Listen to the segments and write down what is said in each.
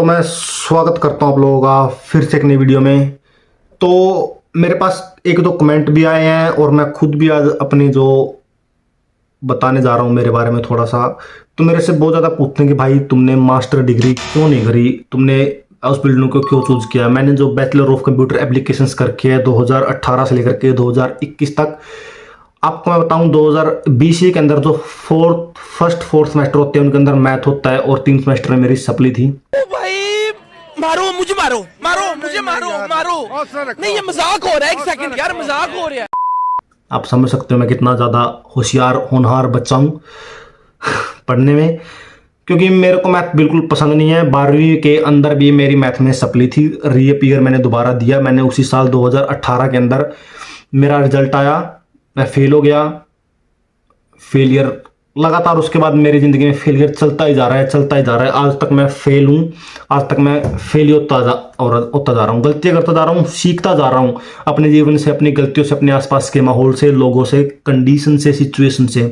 तो मैं स्वागत करता हूँ आप लोगों का फिर से एक नई वीडियो में। तो मेरे पास एक दो कमेंट भी आए हैं और मैं खुद भी आज अपनी जो बताने जा रहा हूँ मेरे बारे में थोड़ा सा। तो मेरे से बहुत ज़्यादा पूछते हैं कि भाई तुमने मास्टर डिग्री क्यों नहीं करी, तुमने उस फील्ड को क्यों चूज किया। मैंने जो बैचलर ऑफ कंप्यूटर एप्लीकेशंस करके है 2018 से लेकर के 2021 तक, आपको मैं बताऊं 2020 के अंदर जो फर्स्ट फोर्थ सेमेस्टर होते हैं उनके अंदर मैथ होता है और 3 सेमेस्टर में मेरी सप्ली थी। ओ भाई मारो मुझे, मारो मारो मुझे, मारो मारो। नहीं, ये मजाक हो रहा है। एक सेकंड यार, मजाक हो रहा है। आप समझ सकते हो मैं कितना ज़्यादा होशियार होनहार बच्चा हूँ पढ़ने में, क्योंकि मेरे को मैथ बिल्कुल पसंद नहीं है। 12वीं के अंदर भी मेरी मैथ में सप्ली थी। रीअपीयर मैंने दोबारा दिया। मैंने उसी साल 2018 के अंदर मेरा रिजल्ट आया, मैं फेल हो गया। फेलियर लगातार उसके बाद मेरी ज़िंदगी में फेलियर चलता ही जा रहा है, चलता ही जा रहा है। आज तक मैं फेल हूँ, आज तक मैं फेल होता जा रहा हूँ, गलतियाँ करता जा रहा हूँ, सीखता जा रहा हूँ अपने जीवन से, अपनी गलतियों से, अपने आसपास के माहौल से, लोगों से, कंडीशन से, सिचुएशन से।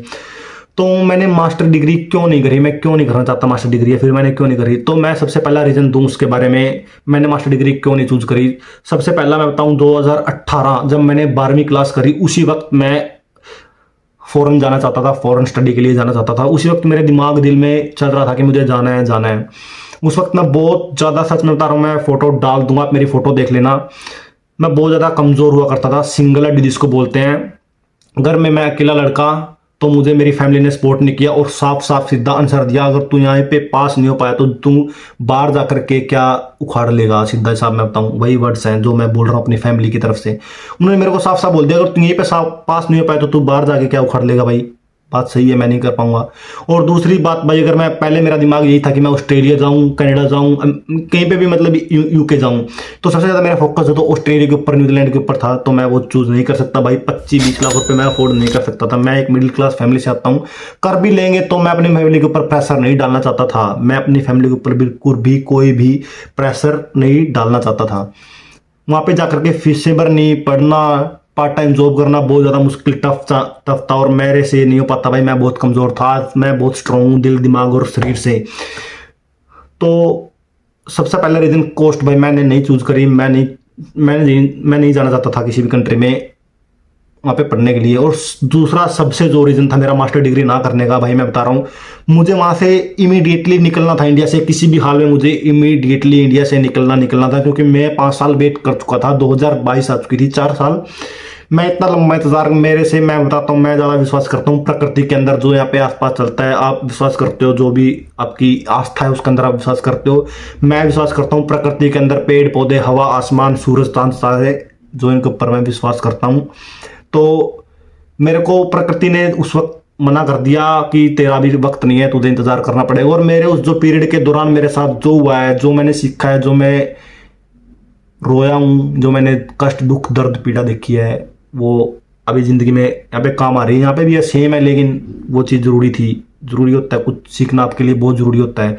तो मैंने मास्टर डिग्री क्यों नहीं करी, मैं क्यों नहीं करना चाहता मास्टर डिग्री, या फिर मैंने क्यों नहीं करी। तो मैं सबसे पहला रीज़न दूं उसके बारे में, मैंने मास्टर डिग्री क्यों नहीं चूज करी। सबसे पहला मैं बताऊं, 2018 जब मैंने 12वीं क्लास करी, उसी वक्त मैं फॉरेन जाना चाहता था, फॉरेन स्टडी के लिए जाना चाहता था। उसी वक्त मेरे दिमाग दिल में चल रहा था कि मुझे जाना है, जाना है। उस वक्त मैं बहुत ज़्यादा, सच में बता रहा हूँ, मैं फोटो डाल दूंगा, आप मेरी फोटो देख लेना, मैं बहुत ज़्यादा कमज़ोर हुआ करता था, सिंगल हड्डी जिसको बोलते हैं। घर में मैं अकेला लड़का, तो मुझे मेरी फैमिली ने सपोर्ट नहीं किया और साफ साफ सीधा आंसर दिया, अगर तू यहाँ पे पास नहीं हो पाया तो तू बाहर जा करके क्या उखाड़ लेगा। सीधा साहब मैं बताऊँ, वही वर्ड्स हैं जो मैं बोल रहा हूँ अपनी फैमिली की तरफ से। उन्होंने मेरे को साफ साफ बोल दिया, अगर तू यहीं पे पास नहीं हो पाया तो तू बाहर जाके क्या उखाड़ लेगा। भाई बात सही है, मैं नहीं कर पाऊंगा। और दूसरी बात भाई, अगर मैं पहले, मेरा दिमाग यही था कि मैं ऑस्ट्रेलिया जाऊं, कनाडा जाऊं, कहीं पे भी, मतलब यूके जाऊं, तो सबसे ज़्यादा मेरा फोकस है तो ऑस्ट्रेलिया के ऊपर, न्यूजीलैंड के ऊपर था। तो मैं वो चूज़ नहीं कर सकता भाई, 25-20 लाख रुपए मैं अफोर्ड नहीं कर सकता था। मैं एक मिडिल क्लास फैमिली से आता हूँ, कर भी लेंगे तो मैं अपनी फैमिली के ऊपर प्रेशर नहीं डालना चाहता था। मैं अपनी फैमिली के ऊपर बिल्कुल भी कोई भी प्रेशर नहीं डालना चाहता था। वहाँ पे जाकर के फीसें भरनी, पढ़ना, पार्ट टाइम जॉब करना बहुत ज़्यादा मुश्किल, टफ था और मेरे से नहीं हो पाता भाई। मैं बहुत कमज़ोर था, मैं बहुत स्ट्रांग हूँ दिल, दिमाग और शरीर से। तो सबसे पहला रीज़न कॉस्ट भाई, मैंने नहीं चूज़ करी। मैं नहीं जाना चाहता था किसी भी कंट्री में वहाँ पे पढ़ने के लिए। और दूसरा सबसे जो रीज़न था मेरा मास्टर डिग्री ना करने का, भाई मैं बता रहा हूँ, मुझे वहाँ से इमीडिएटली निकलना था इंडिया से। किसी भी हाल में मुझे इमीडिएटली इंडिया से निकलना था, क्योंकि मैं 5 साल वेट कर चुका था। 2022 आ चुकी थी, 4 साल। मैं इतना लंबा इंतजार मेरे से, मैं बताता हूँ, मैं ज़्यादा विश्वास करता हूँ प्रकृति के अंदर, जो यहाँ पे आसपास चलता है। आप विश्वास करते हो, जो भी आपकी आस्था है उसके अंदर आप विश्वास करते हो। मैं विश्वास करता हूँ प्रकृति के अंदर, पेड़ पौधे, हवा, आसमान, सूरज, चांद, तारे, जो इनके ऊपर मैं विश्वास करता हूँ। तो मेरे को प्रकृति ने उस वक्त मना कर दिया कि तेरा भी वक्त नहीं है, तुझे इंतजार करना पड़ेगा। और मेरे उस जो पीरियड के दौरान मेरे साथ जो हुआ है, जो मैंने सीखा है, जो मैं रोया हूँ, जो मैंने कष्ट, दुख, दर्द, पीड़ा देखी है, वो अभी ज़िंदगी में यहाँ पे काम आ रही है। यहाँ पे भी सेम है, लेकिन वो चीज़ ज़रूरी थी, ज़रूरी होता है, कुछ सीखना आपके लिए बहुत ज़रूरी होता है।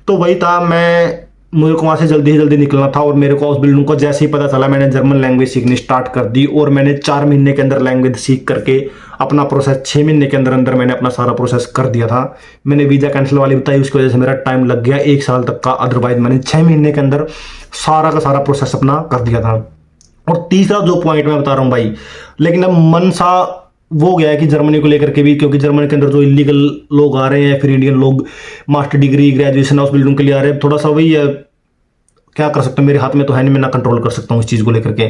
तो वही था, मुझे को वहाँ से जल्दी से जल्दी निकलना था। और मेरे को उस बिल्डिंग को जैसे ही पता चला, मैंने जर्मन लैंग्वेज सीखनी स्टार्ट कर दी। और मैंने 4 महीने के अंदर लैंग्वेज सीख करके अपना प्रोसेस 6 महीने के अंदर अंदर मैंने अपना सारा प्रोसेस कर दिया था। मैंने वीज़ा कैंसिल वाली बताई, उसकी वजह से मेरा टाइम लग गया 1 साल तक का। अदरवाइज मैंने 6 महीने के अंदर सारा का सारा प्रोसेस अपना कर दिया था। और तीसरा जो पॉइंट मैं बता रहा हूँ भाई, लेकिन अब मन सा वो गया है कि जर्मनी को लेकर के भी, क्योंकि जर्मनी के अंदर जो इलीगल लोग आ रहे हैं, फिर इंडियन लोग मास्टर डिग्री, ग्रेजुएशन उस बिल्डिंग के लिए आ रहे हैं, थोड़ा सा वही है, क्या कर सकता हूँ, मेरे हाथ में तो है नहीं, मैं ना कंट्रोल कर सकता हूँ इस चीज़ को लेकर के।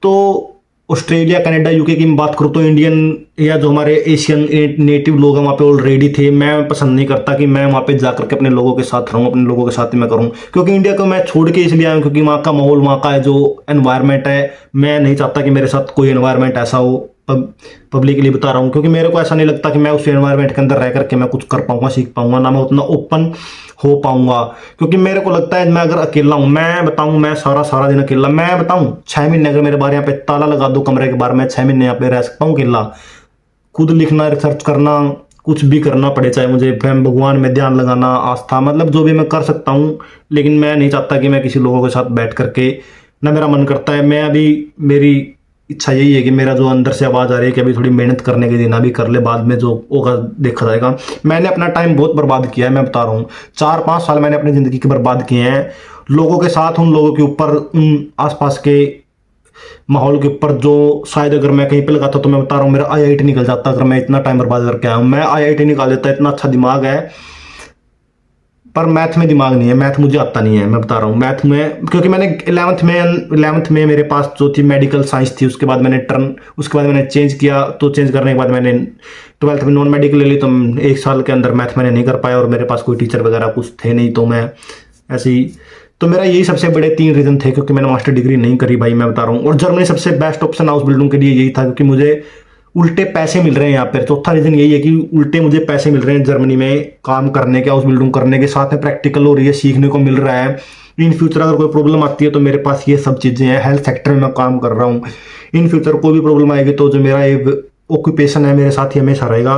तो ऑस्ट्रेलिया, कनाडा, यूके की बात करूँ तो इंडियन या जो हमारे एशियन नेटिव लोग हैं वहाँ पे ऑलरेडी थे। मैं पसंद नहीं करता कि मैं वहाँ पे जा करके अपने लोगों के साथ रहूँ, अपने लोगों के साथ ही मैं करूँ। क्योंकि इंडिया को मैं छोड़ के इसलिए आया हूँ क्योंकि वहाँ का माहौल, वहाँ का जो एनवायरनमेंट है, मैं नहीं चाहता कि मेरे साथ कोई एनवायरनमेंट ऐसा हो। पब्लिक के लिए बता रहा हूँ, क्योंकि मेरे को ऐसा नहीं लगता कि मैं उस एनवायरनमेंट के अंदर रह करके मैं कुछ कर पाऊंगा, सीख पाऊंगा, ना मैं उतना ओपन हो पाऊंगा। क्योंकि मेरे को लगता है मैं अगर अकेला हूँ, मैं बताऊँ, मैं सारा दिन अकेला, मैं बताऊँ 6 महीने अगर मेरे बाहर यहाँ पे ताला लगा दो कमरे के बाहर, मैं 6 महीने यहाँ पे रह सकता हूँ अकेला। खुद लिखना, रिसर्च करना, कुछ भी करना पड़े, चाहे मुझे भगवान में ध्यान लगाना, आस्था, मतलब जो भी मैं कर सकता हूँ। लेकिन मैं नहीं चाहता कि मैं किसी लोगों के साथ बैठ करके, ना मेरा मन करता है। मैं अभी, मेरी इच्छा यही है कि मेरा जो अंदर से आवाज़ आ रही है कि अभी थोड़ी मेहनत करने के दिन अभी कर ले, बाद में जो होगा देखा जाएगा। मैंने अपना टाइम बहुत बर्बाद किया है, मैं बता रहा हूँ। 4-5 साल मैंने अपनी ज़िंदगी के बर्बाद किए हैं लोगों के साथ, उन लोगों के ऊपर, उन आसपास के माहौल के ऊपर, जो शायद अगर मैं कहीं पे लगाता तो मैं बता रहा हूँ मेरा IIT निकल जाता। अगर मैं इतना टाइम बर्बाद करके आया हूँ, मैं IIT निकाल देता, इतना अच्छा दिमाग है, पर मैथ में दिमाग नहीं है, मैथ मुझे आता नहीं है, मैं बता रहा हूँ। मैथ में क्योंकि मैंने 11th में मेरे पास जो थी मेडिकल साइंस थी, उसके बाद मैंने चेंज किया, तो चेंज करने के बाद मैंने 12th में नॉन मेडिकल ले ली, तो 1 साल के अंदर मैथ मैंने नहीं कर पाया, और मेरे पास कोई टीचर वगैरह कुछ थे नहीं, तो मैं ऐसे ही, तो मेरा यही सबसे बड़े 3 रीज़न थे, क्योंकि मैंने मास्टर डिग्री नहीं करी भाई, मैं बता रहा हूँ। और जर्मनी सबसे बेस्ट ऑप्शन हाउस बिल्डिंग के लिए यही था, क्योंकि मुझे उल्टे पैसे मिल रहे हैं यहाँ पर। चौथा रीज़न यही है कि उल्टे मुझे पैसे मिल रहे हैं जर्मनी में काम करने के, हाउस बिल्डिंग करने के, साथ में प्रैक्टिकल हो रही है, सीखने को मिल रहा है। इन फ्यूचर अगर कोई प्रॉब्लम आती है तो मेरे पास ये सब चीज़ें हैं। हेल्थ सेक्टर में मैं काम कर रहा हूँ, इन फ्यूचर कोई भी प्रॉब्लम आएगी तो जो मेरा एक ऑक्यूपेशन है मेरे साथ ही हमेशा रहेगा।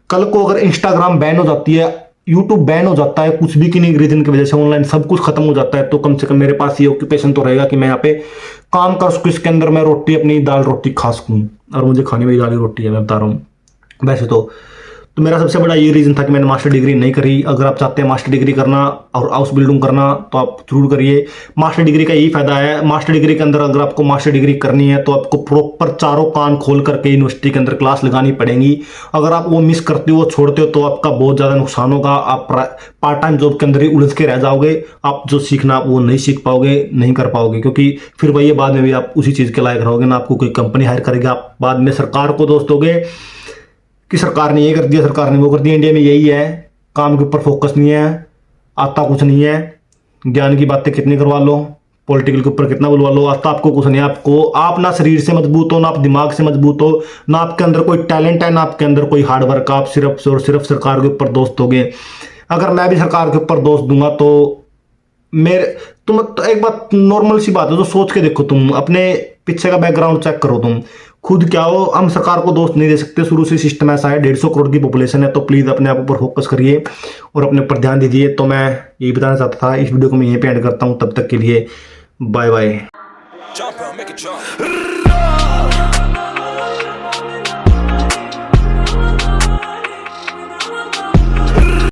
कल को अगर इंस्टाग्राम बैन हो जाती है, यूट्यूब बैन हो जाता है, कुछ भी किन्हीं रीजन की वजह से ऑनलाइन सब कुछ खत्म हो जाता है, तो कम से कम मेरे पास ये ऑक्यूपेशन तो रहेगा कि मैं यहाँ पे काम कर सकूँ, इसके अंदर मैं रोटी, अपनी दाल रोटी खा सकूँ, और मुझे खानी वाली दाल रोटी है, मैं बता रहा हूँ। वैसे तो मेरा सबसे बड़ा ये रीज़न था कि मैंने मास्टर डिग्री नहीं करी। अगर आप चाहते हैं मास्टर डिग्री करना और हाउस बिल्डिंग करना तो आप जरूर करिए। मास्टर डिग्री का यही फायदा है, मास्टर डिग्री के अंदर अगर आपको मास्टर डिग्री करनी है तो आपको प्रॉपर चारों कान खोल करके यूनिवर्सिटी के अंदर क्लास लगानी पड़ेगी। अगर आप वो मिस करते हो, छोड़ते हो, तो आपका बहुत ज़्यादा नुकसान होगा। आप पार्ट टाइम जॉब के अंदर ही उलझ के रह जाओगे, आप जो सीखना वो नहीं सीख पाओगे, नहीं कर पाओगे, क्योंकि फिर वही बाद में भी आप उसी चीज़ के लायक रहोगे ना, आपको कोई कंपनी हायर करेगी, आप बाद में सरकार को दोष दोगे कि सरकार ने ये कर दिया, सरकार ने वो कर दिया। इंडिया में यही है, काम के ऊपर फोकस नहीं है, आता कुछ नहीं है, ज्ञान की बातें कितनी करवा लो, पॉलिटिकल के ऊपर कितना बुलवा लो, आता आपको कुछ नहीं है। आप ना शरीर से मजबूत हो, ना आप दिमाग से मजबूत हो, ना आपके अंदर कोई टैलेंट है, ना आपके अंदर कोई हार्डवर्क। आप सिर्फ और सिर्फ सरकार के ऊपर दोष दोगे। अगर मैं भी सरकार के ऊपर दोष दूंगा तो तुम तो एक बात नॉर्मल सी बात है, तो सोच के देखो, तुम अपने पीछे का बैकग्राउंड चेक करो, तुम खुद क्या हो। हम सरकार को दोष नहीं दे सकते, शुरू से सिस्टम ऐसा है। 150 करोड़ की पॉपुलेशन है, तो प्लीज़ अपने आप ऊपर फोकस करिए और अपने ऊपर ध्यान दीजिए। तो मैं यही बताना चाहता था। इस वीडियो को मैं यहीं पे एंड करता हूँ, तब तक के लिए बाय बाय।